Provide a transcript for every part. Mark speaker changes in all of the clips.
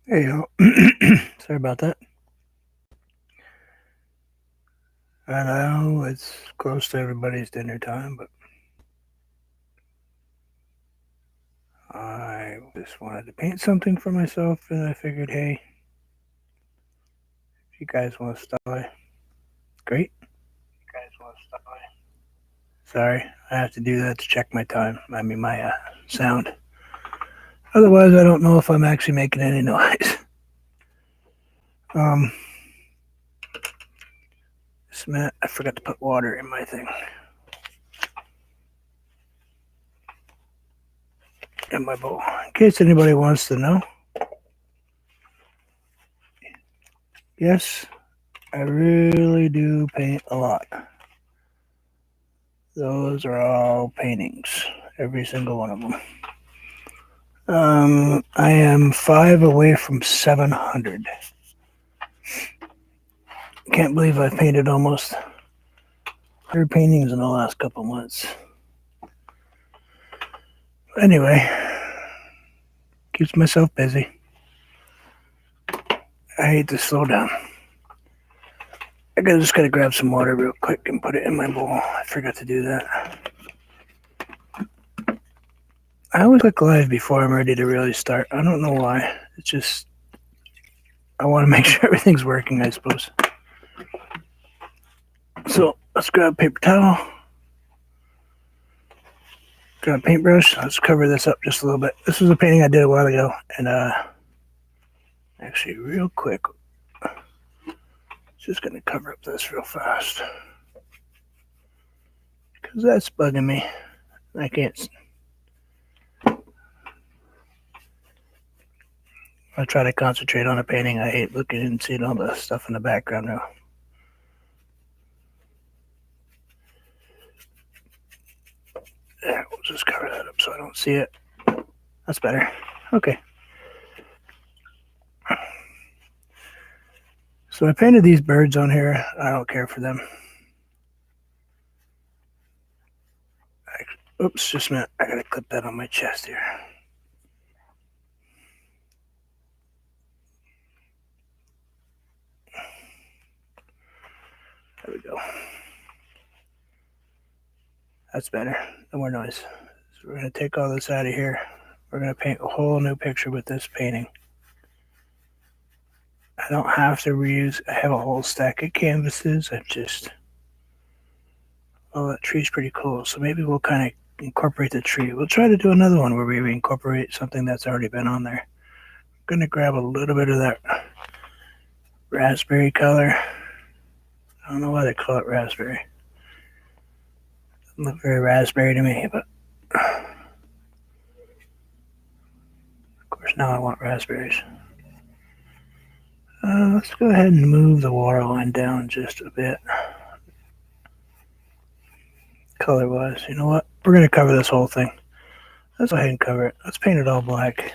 Speaker 1: Hey, y'all. Sorry about that. I know it's close to everybody's dinner time, but I just wanted to paint something for myself, and I figured, hey, if you guys want to stop by, great. Sorry, I have to do that to check my time. I mean, my sound. Otherwise, I don't know if I'm actually making any noise. Um, Just a minute. I forgot to put water in my thing, in my bowl. In case anybody wants to know, yes, I really do paint a lot. Those are all paintings, every single one of them. I am 5 away from 700. Can't believe I've painted almost 100 paintings in the last couple months. Anyway, keeps myself busy. I hate to slow down. Just gotta grab some water real quick and put it in my bowl. I forgot to do that. I always click live before I'm ready to really start. I don't know why. It's just I want to make sure everything's working, I suppose. So let's grab a paper towel. Got a paintbrush. Let's cover this up just a little bit. This was a painting I did a while ago, and actually, real quick, just gonna cover up this real fast because that's bugging me. I can't. I try to concentrate on a painting. I hate looking and seeing all the stuff in the background now. Yeah, we'll just cover that up so I don't see it. That's better. Okay. So I painted these birds on here. I don't care for them. Oops, just a minute. I gotta clip that on my chest here. There we go. That's better. No more noise. So we're gonna take all this out of here. We're gonna paint a whole new picture with this painting. I don't have to reuse. I have a whole stack of canvases. Oh, that tree's pretty cool. So maybe we'll kind of incorporate the tree. We'll try to do another one where we incorporate something that's already been on there. I'm gonna grab a little bit of that raspberry color. I don't know why they call it raspberry. It doesn't look very raspberry to me, but of course now I want raspberries. Let's go ahead and move the water line down just a bit. Color wise, you know what? We're gonna cover this whole thing. Let's go ahead and cover it. Let's paint it all black.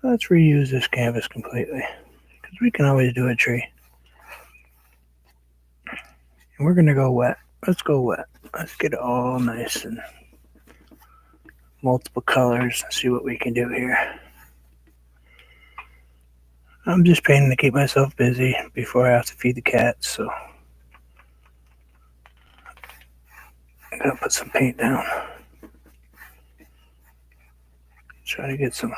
Speaker 1: Let's reuse this canvas completely because we can always do a tree. And we're gonna go wet. Let's go wet. Let's get it all nice and multiple colors and see what we can do here. I'm just painting to keep myself busy before I have to feed the cats, so I'm gonna put some paint down. Try to get some.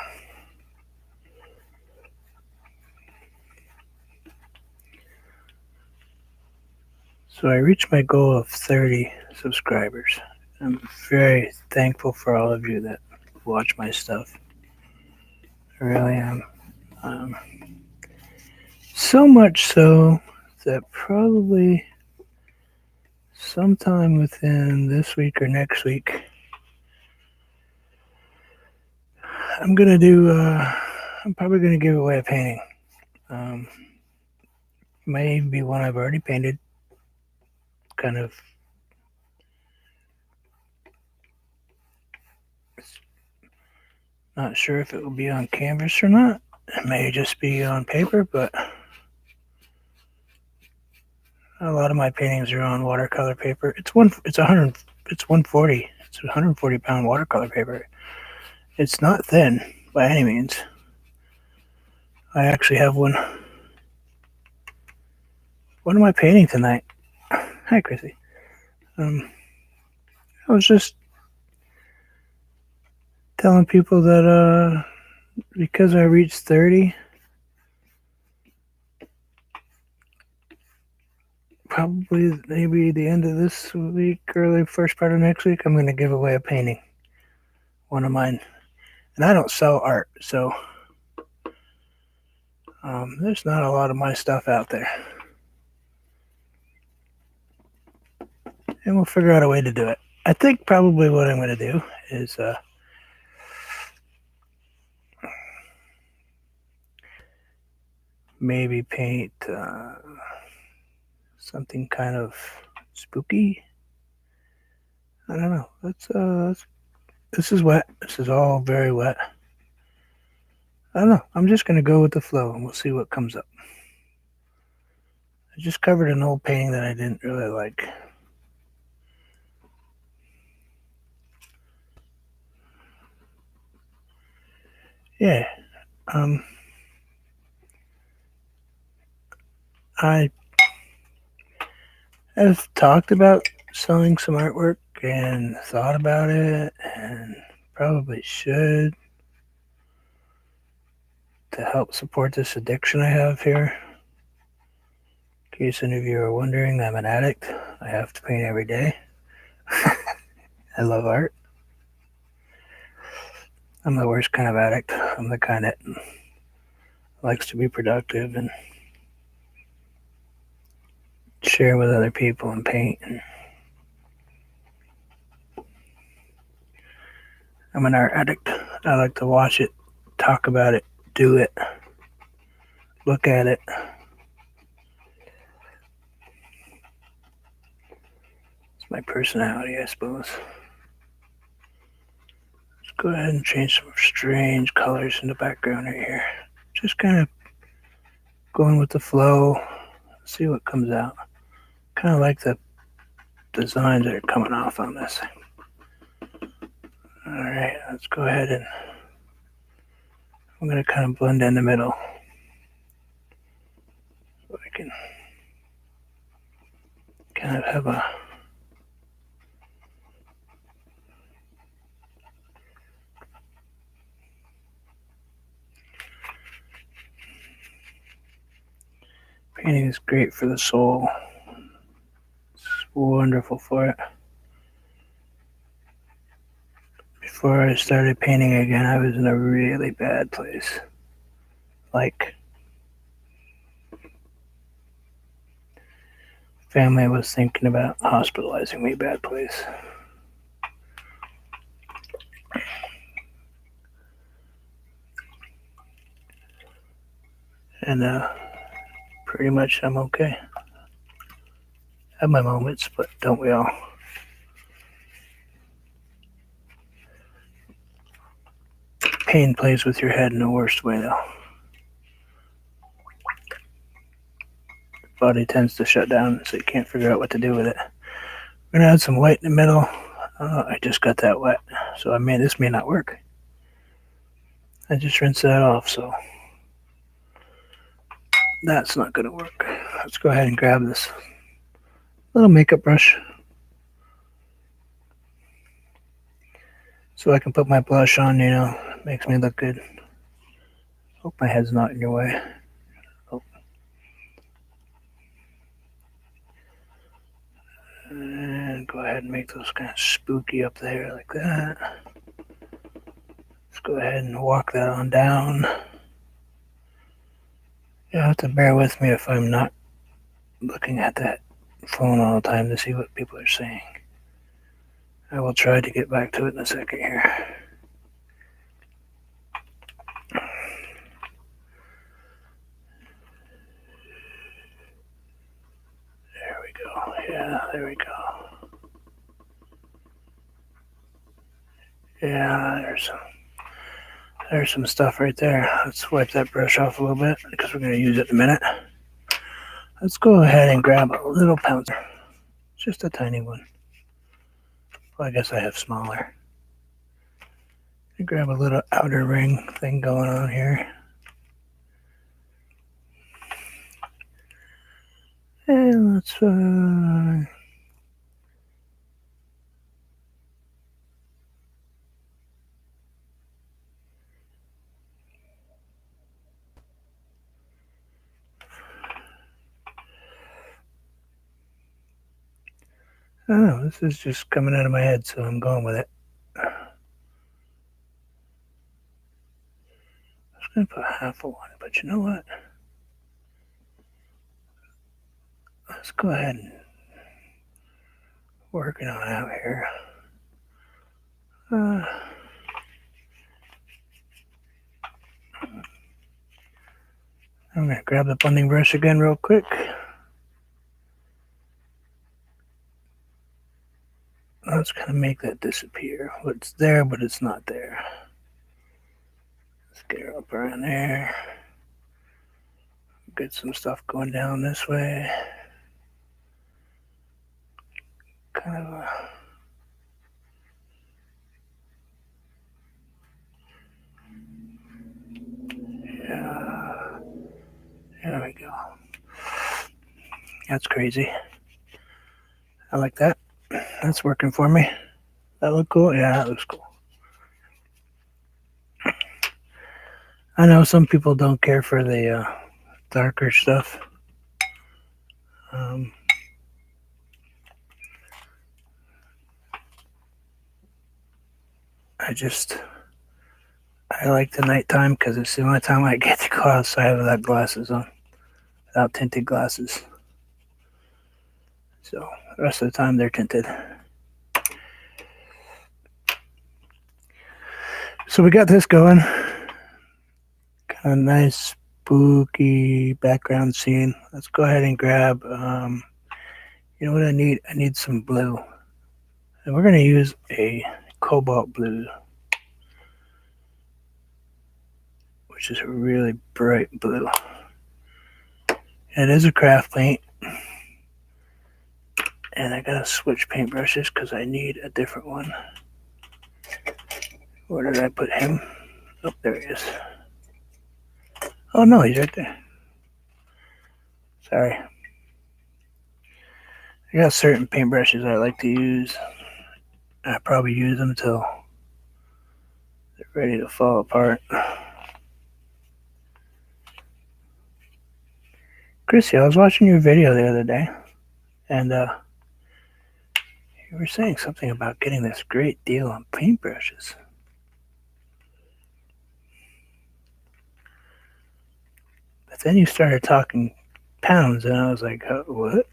Speaker 1: So I reached my goal of 30 subscribers. I'm very thankful for all of you that watch my stuff. I really am. So much so that probably sometime within this week or next week, I'm gonna do. I'm probably gonna give away a painting. Um, May even be one I've already painted. Kind of. Not sure if it will be on canvas or not. It may just be on paper, but a lot of my paintings are on watercolor paper. It's 140. It's 140 pound watercolor paper. It's not thin by any means. I actually have one. What am I painting tonight? Hi, Chrissy. I was just telling people that because I reached 30, probably maybe the end of this week, early first part of next week, I'm going to give away a painting, one of mine. And I don't sell art, so there's not a lot of my stuff out there. And we'll figure out a way to do it. I think probably what I'm going to do is maybe paint something kind of spooky. I don't know. This is wet. This is all very wet. I don't know. I'm just going to go with the flow and we'll see what comes up. I just covered an old painting that I didn't really like. Yeah. I have talked about selling some artwork and thought about it and probably should to help support this addiction I have here. In case any of you are wondering, I'm an addict. I have to paint every day. I love art. I'm the worst kind of addict. I'm the kind that likes to be productive and share with other people and paint. And I'm an art addict. I like to watch it, talk about it, do it, look at it. It's my personality, I suppose. Let's go ahead and change some strange colors in the background right here. Just kind of going with the flow, see what comes out. Kind of like the designs that are coming off on this. All right, let's go ahead and I'm going to kind of blend in the middle so I can kind of have a painting is great for the soul. It's wonderful for it. Before I started painting again, I was in a really bad place. Like, family was thinking about hospitalizing me, bad place. And pretty much I'm okay. I have my moments, but don't we all? Pain plays with your head in the worst way, though. The body tends to shut down, so you can't figure out what to do with it. We're gonna add some white in the middle. I just got that wet, so this may not work. I just rinsed that off, so that's not gonna work. Let's go ahead and grab this little makeup brush so I can put my blush on, it makes me look good. Hope my head's not in your way. Oh. And go ahead and make those kind of spooky up there like that. Let's go ahead and walk that on down. You'll have to bear with me if I'm not looking at that phone all the time to see what people are saying. I will try to get back to it in a second here. There we go. Yeah, there we go. Yeah, there's some stuff right there. Let's wipe that brush off a little bit because we're going to use it in a minute. Let's go ahead and grab a little pouncer. Just a tiny one. Well, I guess I have smaller. Grab a little outer ring thing going on here. That's fine. I don't know, this is just coming out of my head, so I'm going with it. I'm just going to put half of one, but you know what? Let's go ahead and work it on out here. I'm going to grab the blending brush again real quick. Let's kind of make that disappear. It's there, but it's not there. Let's get her up around there. Get some stuff going down this way. Kind of yeah. There we go. That's crazy. I like that. That's working for me. That look cool? Yeah, that looks cool. I know some people don't care for the darker stuff. I like the nighttime because it's the only time I get to go outside without glasses on, without tinted glasses. So the rest of the time they're tinted. So we got this going. Kind of nice, spooky background scene. Let's go ahead and grab, you know what I need? I need some blue. And we're going to use a cobalt blue, which is a really bright blue. It is a craft paint. And I got to switch paintbrushes because I need a different one. Where did I put him? Oh, there he is. Oh, no, he's right there. Sorry. I got certain paintbrushes I like to use. I probably use them till they're ready to fall apart. Chrissy, I was watching your video the other day, and you were saying something about getting this great deal on paintbrushes. But then you started talking pounds, and I was like, what?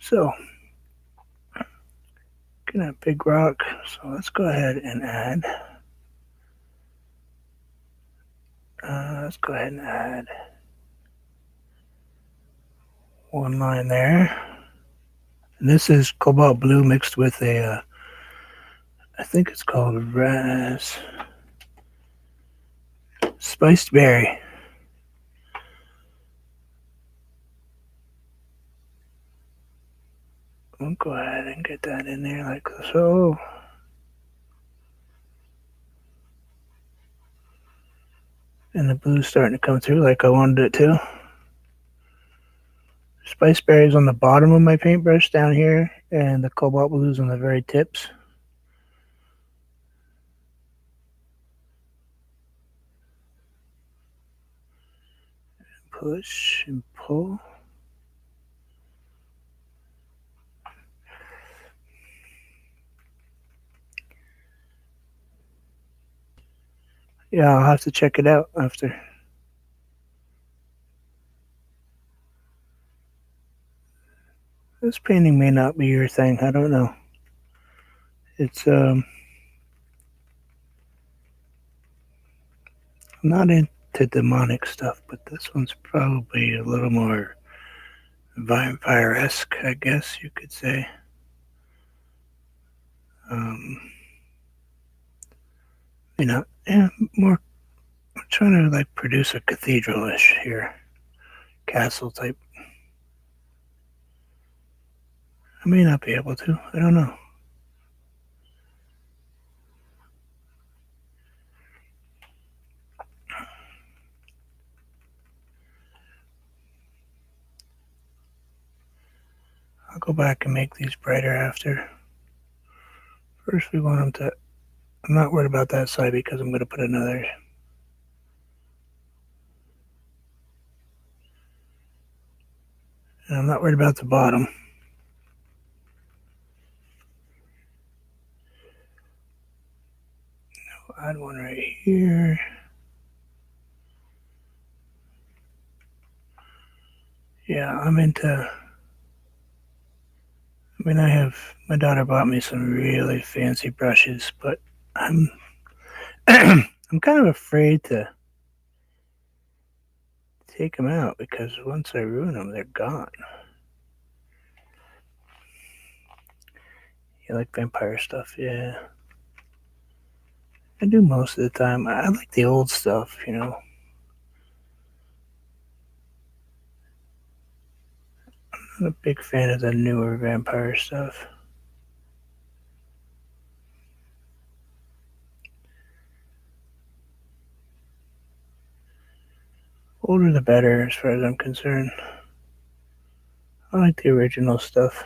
Speaker 1: So, getting a big rock. So let's go ahead and add. Let's go ahead and add one line there. And this is cobalt blue mixed with a, I think it's called spiced berry. I'll go ahead and get that in there like so. And the blue's starting to come through like I wanted it to. Spice berries on the bottom of my paintbrush down here, and the cobalt blues on the very tips. Push and pull. Yeah, I'll have to check it out after. This painting may not be your thing. I don't know. It's I'm not into demonic stuff, but this one's probably a little more vampire-esque, I guess you could say. You know, yeah, more. I'm trying to like produce a cathedral-ish here, castle type. I may not be able to. I don't know. go back and make these brighter after. First we want them to, I'm not worried about that side because I'm going to put another. And I'm not worried about the bottom. I'll add one right here. Yeah, I'm into, my daughter bought me some really fancy brushes, but I'm I'm kind of afraid to take them out because once I ruin them, they're gone. You like vampire stuff? Yeah. I do most of the time. I like the old stuff, you know. I'm not a big fan of the newer vampire stuff. Older the better, as far as I'm concerned. I like the original stuff.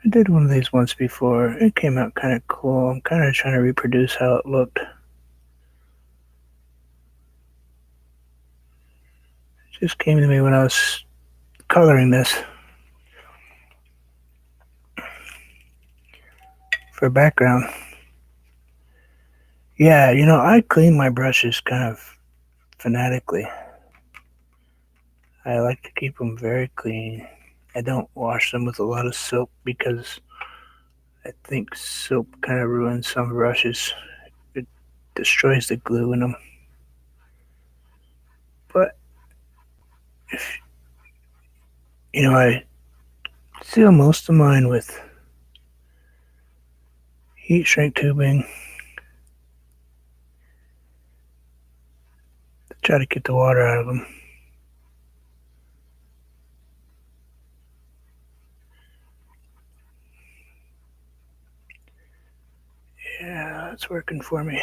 Speaker 1: I did one of these once before. It came out kind of cool. I'm kind of trying to reproduce how it looked. It just came to me when I was coloring this for background. Yeah, you know, I clean my brushes kind of fanatically. I like to keep them very clean. I don't wash them with a lot of soap because I think soap kind of ruins some brushes. It destroys the glue in them. But if you know, I seal most of mine with heat shrink tubing to try to get the water out of them. Yeah, that's working for me.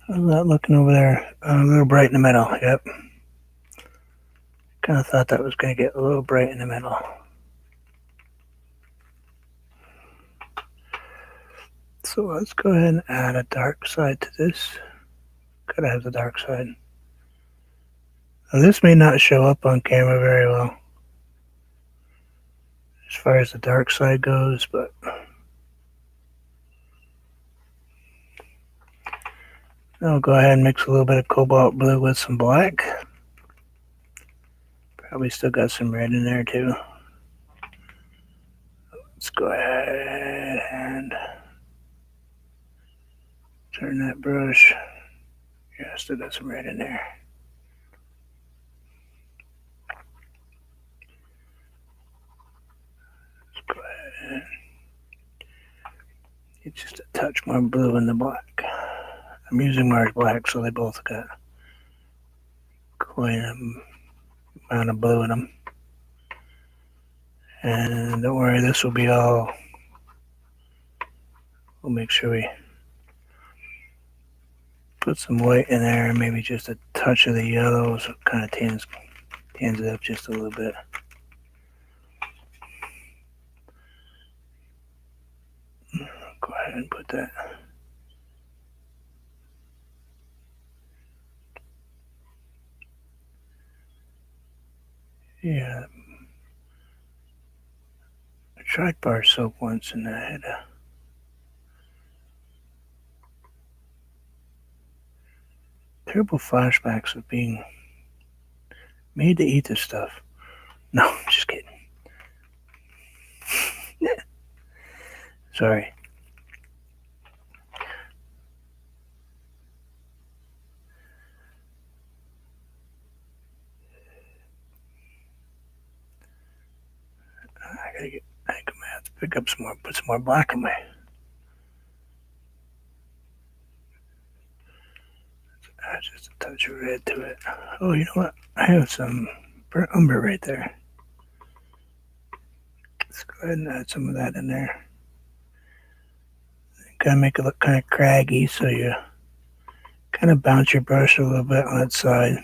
Speaker 1: How's that looking over there? A little bright in the middle. Yep. Kind of thought that was going to get a little bright in the middle. So let's go ahead and add a dark side to this. Gotta have the dark side. Now, this may not show up on camera very well as far as the dark side goes, but I'll go ahead and mix a little bit of cobalt blue with some black. Probably still got some red in there too. Let's go ahead and turn that brush. Yeah, still got some red in there. Let's go ahead and get just a touch more blue in the black. I'm using Mars Black, so they both got quite an amount of blue in them. And don't worry, this will be all. We'll make sure we put some white in there and maybe just a touch of the yellow so it kind of tans it up just a little bit. Go ahead and put that. Yeah. I tried bar soap once and I had terrible flashbacks of being made to eat this stuff. No, I'm just kidding. Sorry. I think I'm gonna have to pick up some more, put some more black in my. Add just a touch of red to it. Oh, you know what? I have some burnt umber right there. Let's go ahead and add some of that in there. Gotta make it look kind of craggy, so you kind of bounce your brush a little bit on its side.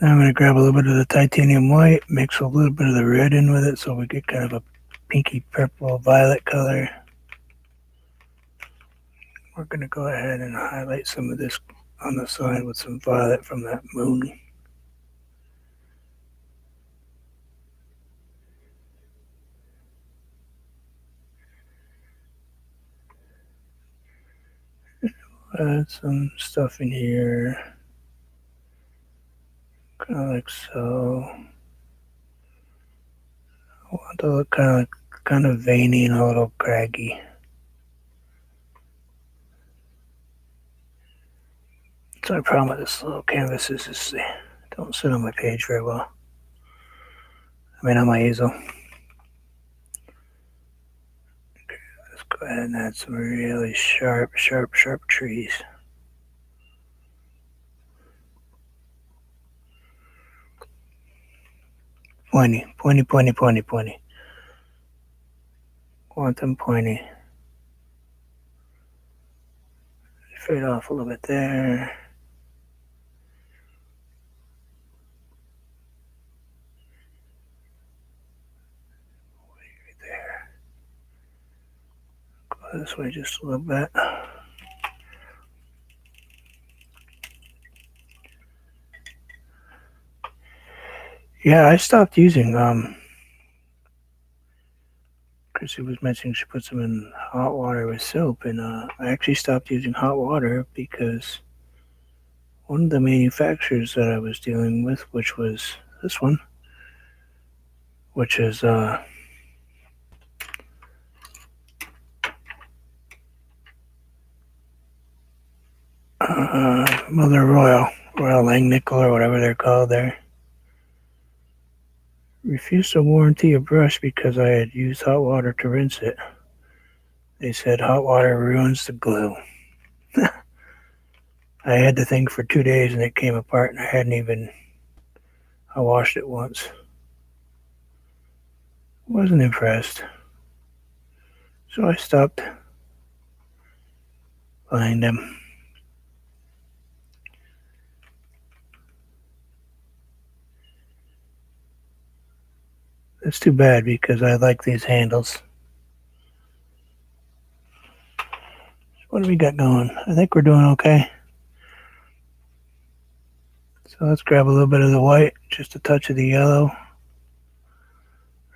Speaker 1: Now I'm going to grab a little bit of the titanium white, mix a little bit of the red in with it so we get kind of a pinky purple violet color. We're going to go ahead and highlight some of this on the side with some violet from that moon. Add some stuff in here, kind of like so. I want to look kind of veiny and a little craggy. So my problem with this little canvas is they don't sit on my page very well. I mean, on my easel. Okay, let's go ahead and add some really sharp trees. Pointy. Want them pointy. Fade off a little bit there. Right there. Go this way just a little bit. Yeah, I stopped using Chrissy was mentioning she puts them in hot water with soap, and I actually stopped using hot water because one of the manufacturers that I was dealing with, which was this one, which is Mother Royal Langnickel or whatever they're called there, refused to warranty a brush because I had used hot water to rinse it. They said hot water ruins the glue. I had the thing for 2 days and it came apart, and I washed it once. Wasn't impressed. So I stopped buying them. It's too bad because I like these handles. What do we got going? I think we're doing okay. So let's grab a little bit of the white, just a touch of the yellow,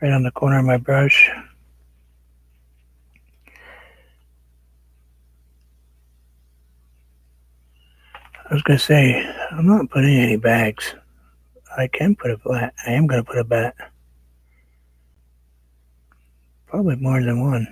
Speaker 1: right on the corner of my brush. I was going to say, I'm not putting any bags. I can put a bat. I am going to put a bat. Probably more than one.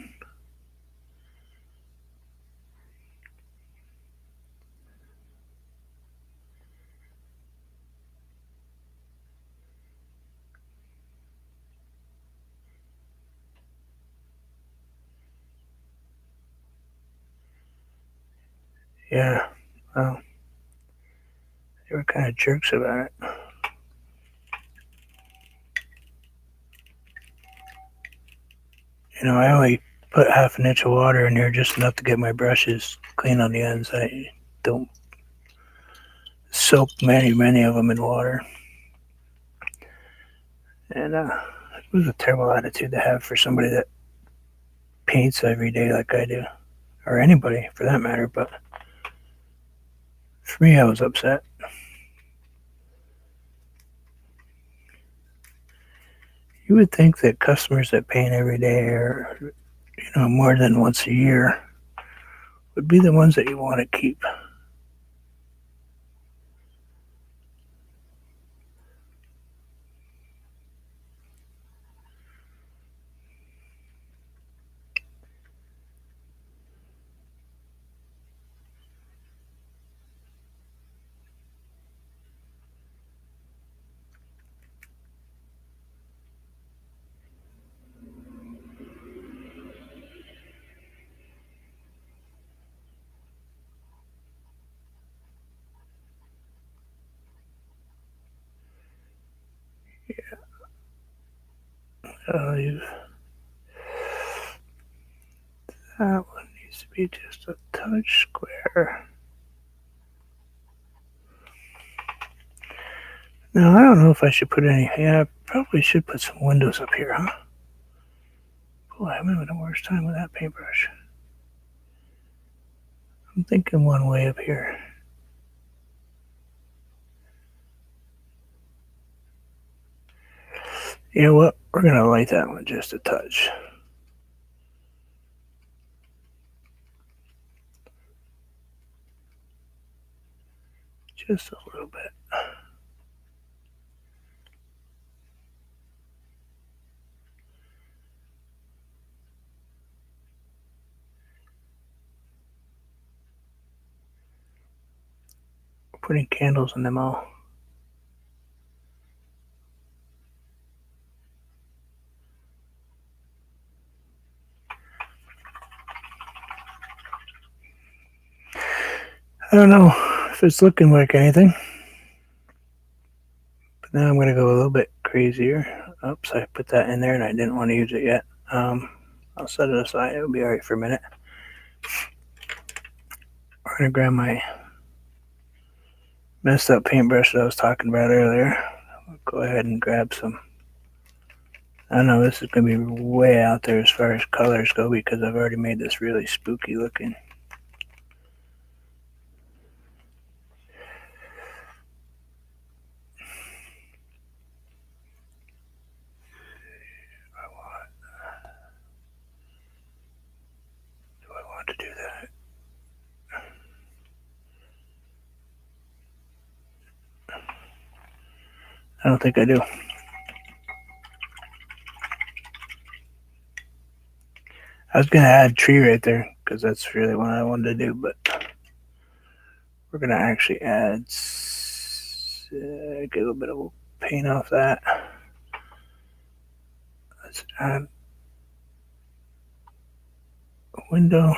Speaker 1: Yeah, well, they were kind of jerks about it. You know, I only put half an inch of water in here, just enough to get my brushes clean on the ends. I don't soak many of them in water. And it was a terrible attitude to have for somebody that paints every day like I do, or anybody for that matter. But for me, I was upset. You would think that customers that paint every day or, more than once a year would be the ones that you want to keep. So that one needs to be just a touch square. Now, I don't know if I should put any. Yeah, I probably should put some windows up here, huh? Boy, I'm having the worst time with that paintbrush. I'm thinking one way up here. You know what? We're going to light that one just a touch. Just a little bit. We're putting candles in them all. I don't know if it's looking like anything. But now I'm going to go a little bit crazier. Oops, I put that in there and I didn't want to use it yet. I'll set it aside. It'll be alright for a minute. We're going to grab my messed up paintbrush that I was talking about earlier. I'll go ahead and grab some. I know this is going to be way out there as far as colors go because I've already made this really spooky looking. Do I want to do that? I don't think I do. I was going to add tree right there because that's really what I wanted to do, but we're going to actually add, get a little bit of paint off that. Let's add a window.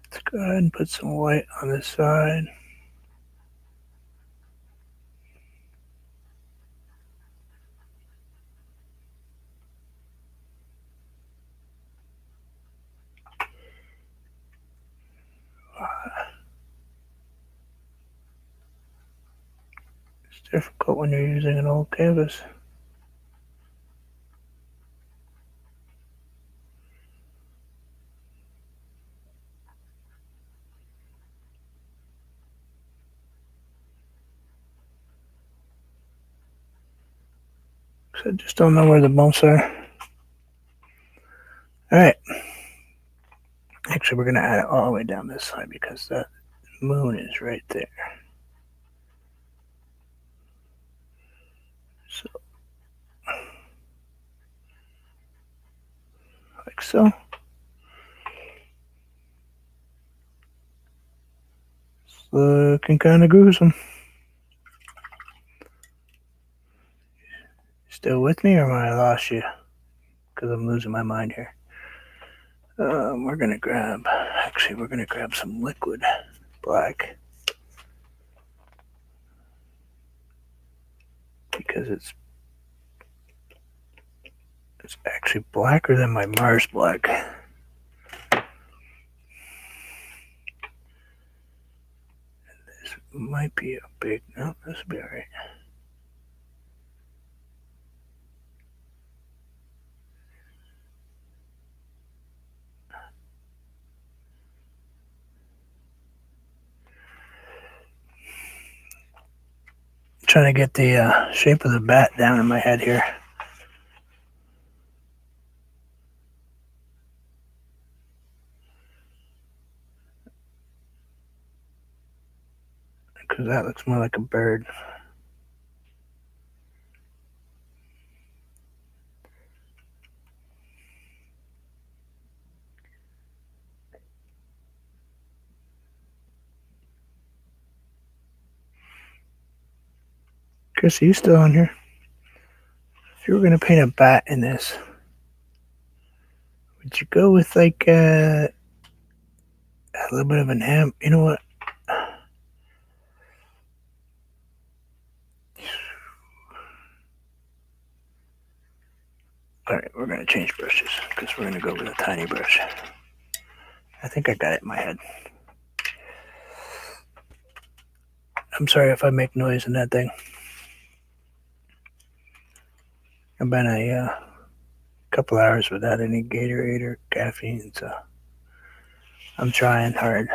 Speaker 1: Let's go ahead and put some white on this side. It's difficult when you're using an old canvas. So I just don't know where the bumps are. Alright. Actually, we're going to add it all the way down this side because that moon is right there. So, like so. It's looking kind of gruesome. Still with me, or might I lost you? Because I'm losing my mind here. We're gonna grab some liquid black because it's actually blacker than my Mars black. This might be a big. No, this will be all right. Trying to get the shape of the bat down in my head here. Because that looks more like a bird. Chris, are you still on here? If you were going to paint a bat in this, would you go with like a little bit of an amp? You know what? Alright, we're going to change brushes because we're going to go with a tiny brush. I think I got it in my head. I'm sorry if I make noise in that thing. I've been a couple hours without any Gatorade or caffeine, so I'm trying hard.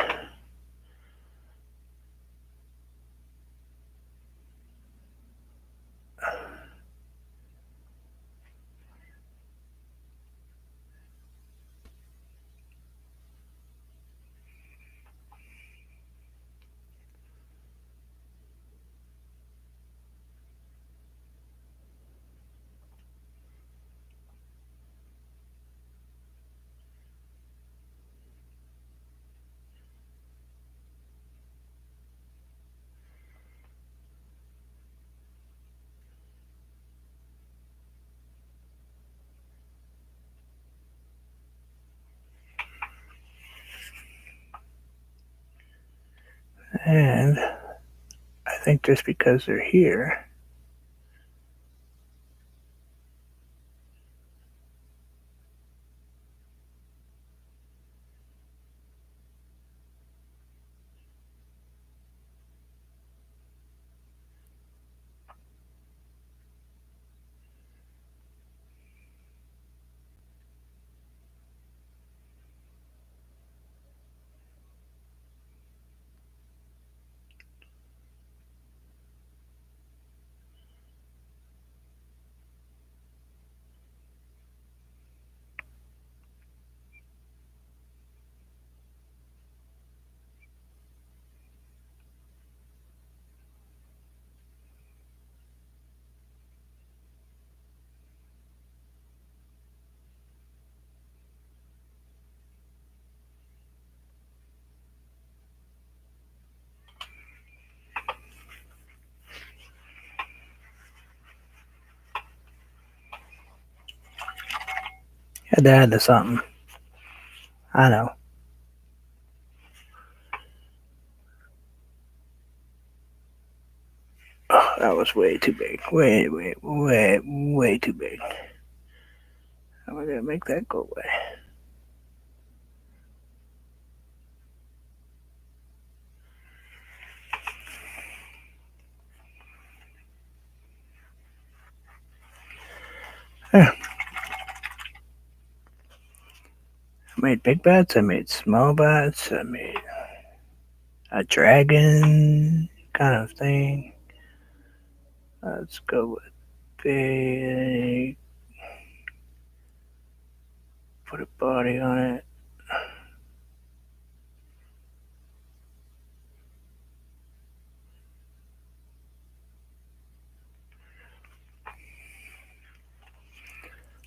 Speaker 1: And I think just because they're here, had to add to something. I know. Oh, that was way too big. Way too big. How am I going to make that go away? There. I made big bats, I made small bats, I made a dragon kind of thing. Let's go with big. Put a body on it.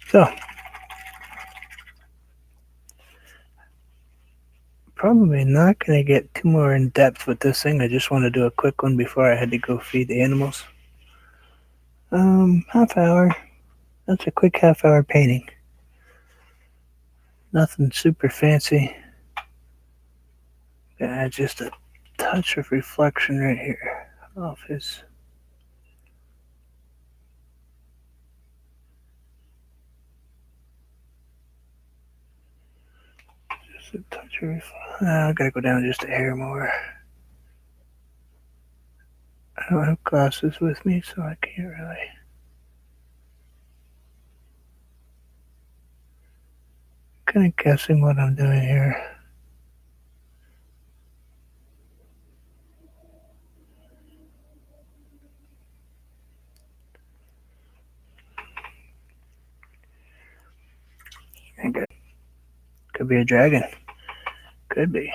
Speaker 1: So, probably not going to get too more in depth with this thing. I just want to do a quick one before I had to go feed the animals. Half hour. That's a quick half-hour painting. Nothing super fancy. Gonna add just a touch of reflection right here off his. Just a touch of reflection. I gotta go down just a hair more. I don't have glasses with me, so I can't really. Kind of guessing what I'm doing here. Could be a dragon. Could be.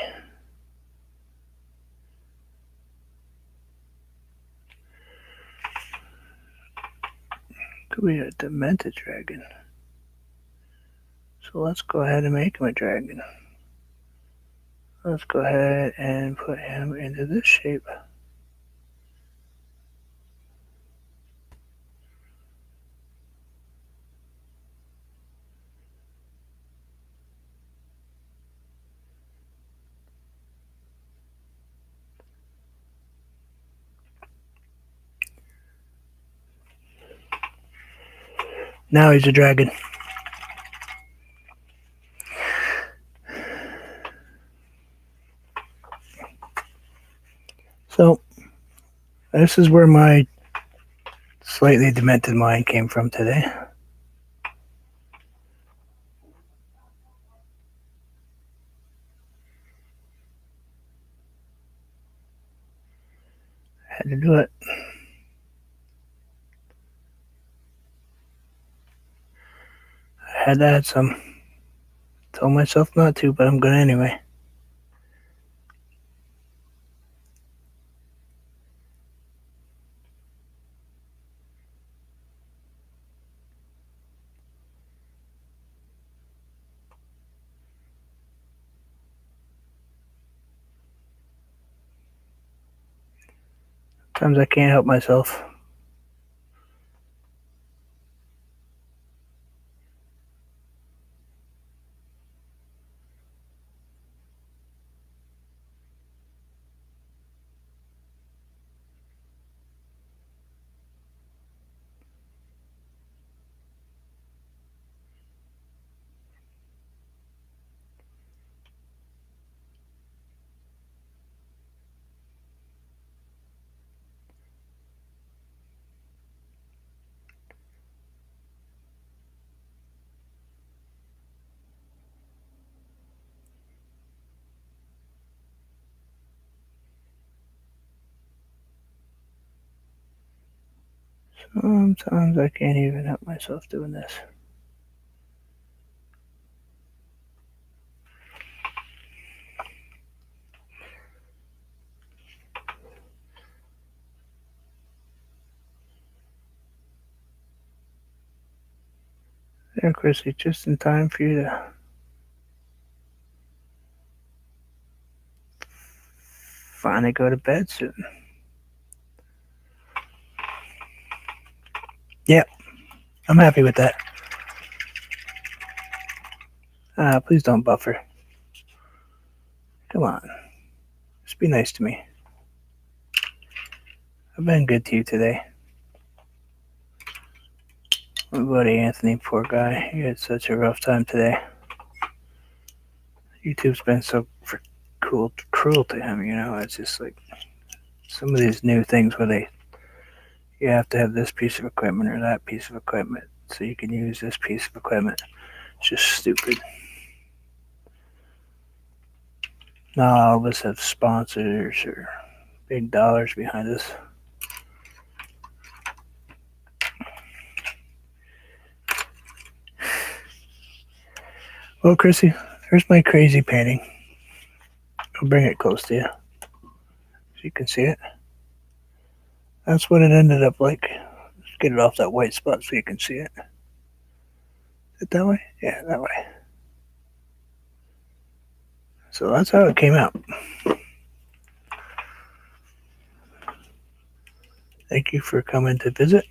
Speaker 1: Could be a demented dragon. So let's go ahead and make him a dragon. Let's go ahead and put him into this shape. Now he's a dragon. So, this is where my slightly demented mind came from today. Had to do it. I had to add some. Told myself not to, but I'm gonna anyway. Sometimes I can't help myself. Sometimes I can't even help myself doing this. There, Chrissy, just in time for you to finally go to bed soon. Yep, I'm happy with that. Please don't buffer. Come on. Just be nice to me. I've been good to you today. My buddy Anthony, poor guy, he had such a rough time today. YouTube's been so cruel to him, you know. It's just like some of these new things where you have to have this piece of equipment or that piece of equipment so you can use this piece of equipment. It's just stupid. Not all of us have sponsors or big dollars behind us. Well, Chrissy, there's my crazy painting. I'll bring it close to you so you can see it. That's what it ended up like. Let's get it off that white spot so you can see it. Is it that way? Yeah, that way. So that's how it came out. Thank you for coming to visit.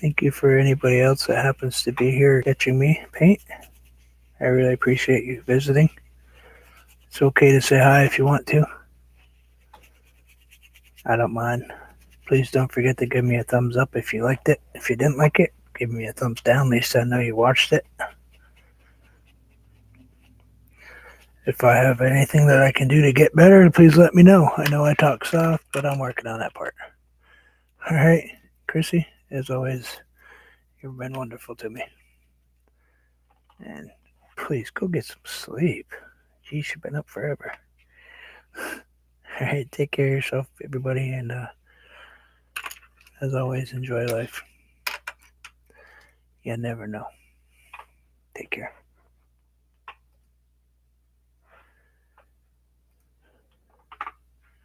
Speaker 1: Thank you for anybody else that happens to be here catching me paint. I really appreciate you visiting. It's okay to say hi if you want to. I don't mind. Please don't forget to give me a thumbs up if you liked it. If you didn't like it, give me a thumbs down. At least I know you watched it. If I have anything that I can do to get better, please let me know. I know I talk soft, but I'm working on that part. All right, Chrissy, as always, you've been wonderful to me. And please go get some sleep. Geez, you've been up forever. All right, take care of yourself, everybody, and as always, enjoy life. You never know. Take care.